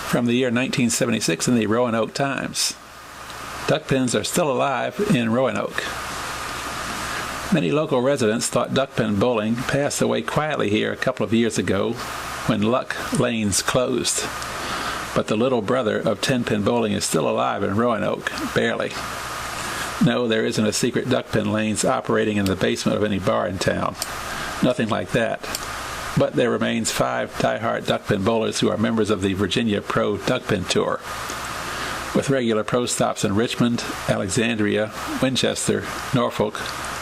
from the year 1976 in the Roanoke Times. Duckpins are still alive in Roanoke. Many local residents thought duckpin bowling passed away quietly here a couple of years ago when Luck Lanes closed. But the little brother of 10-pin bowling is still alive in Roanoke, barely. No, there isn't a secret duckpin lanes operating in the basement of any bar in town. Nothing like that. But there remains 5 die-hard duckpin bowlers who are members of the Virginia Pro Duckpin Tour. With regular pro stops in Richmond, Alexandria, Winchester, Norfolk,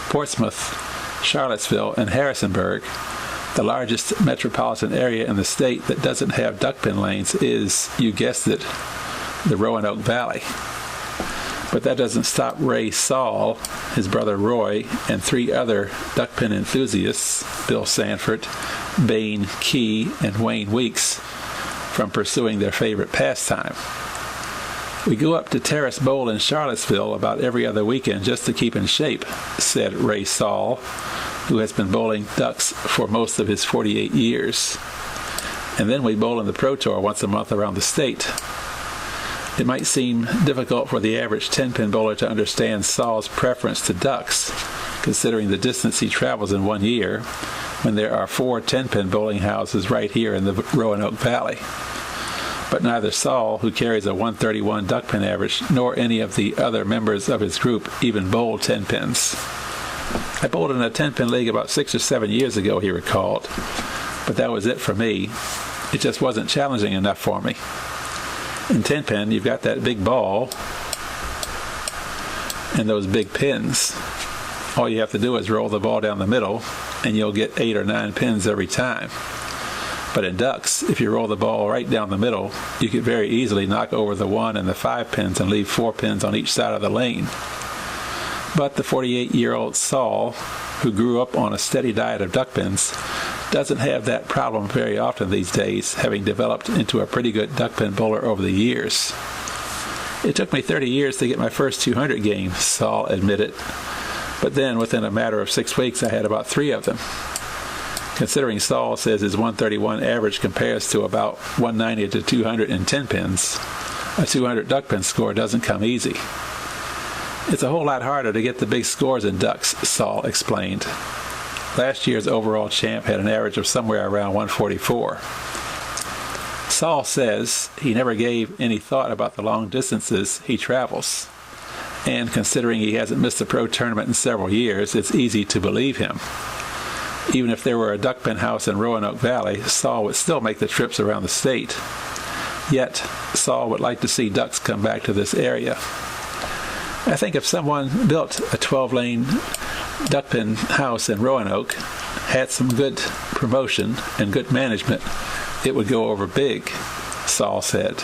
Portsmouth, Charlottesville, and Harrisonburg, the largest metropolitan area in the state that doesn't have duckpin lanes is, you guessed it, the Roanoke Valley. But that doesn't stop Ray Saul, his brother Roy, and 3 other duckpin enthusiasts, Bill Sanford, Bain Key, and Wayne Weeks, from pursuing their favorite pastime. We go up to Terrace Bowl in Charlottesville about every other weekend just to keep in shape, said Ray Saul, who has been bowling ducks for most of his 48 years. And then we bowl in the Pro Tour once a month around the state. It might seem difficult for the average 10-pin bowler to understand Saul's preference to ducks, considering the distance he travels in 1 year, when there are 4 10-pin bowling houses right here in the Roanoke Valley. But neither Saul, who carries a 131 duckpin average, nor any of the other members of his group even bowl 10 pins. I bowled in a 10-pin league about 6 or 7 years ago, he recalled, but that was it for me. It just wasn't challenging enough for me. In 10-pin, you've got that big ball and those big pins. All you have to do is roll the ball down the middle, and you'll get 8 or 9 pins every time. But in ducks, if you roll the ball right down the middle, you could very easily knock over the 1 and the 5 pins and leave 4 pins on each side of the lane. But the 48-year-old Saul, who grew up on a steady diet of duckpins, doesn't have that problem very often these days, having developed into a pretty good duckpin bowler over the years. It took me 30 years to get my first 200 game, Saul admitted. But then, within a matter of 6 weeks, I had about 3 of them. Considering Saul says his 131 average compares to about 190 to 200 in 10 pins, a 200 duckpin score doesn't come easy. It's a whole lot harder to get the big scores in ducks, Saul explained. Last year's overall champ had an average of somewhere around 144. Saul says he never gave any thought about the long distances he travels. And considering he hasn't missed a pro tournament in several years, it's easy to believe him. Even if there were a duckpin house in Roanoke Valley, Saul would still make the trips around the state. Yet, Saul would like to see ducks come back to this area. I think if someone built a 12-lane duckpin house in Roanoke, had some good promotion and good management, it would go over big, Saul said.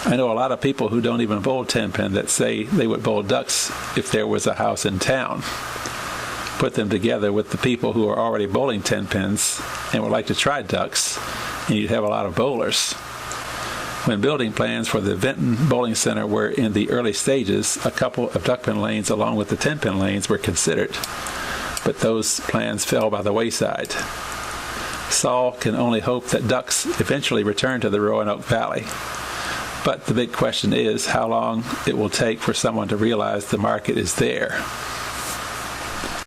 I know a lot of people who don't even bowl 10-pin that say they would bowl ducks if there was a house in town. Put them together with the people who are already bowling 10 pins and would like to try ducks, and you'd have a lot of bowlers. When building plans for the Vinton Bowling Center were in the early stages, a couple of duckpin lanes along with the 10-pin lanes were considered, but those plans fell by the wayside. Saul can only hope that ducks eventually return to the Roanoke Valley. But the big question is how long it will take for someone to realize the market is there.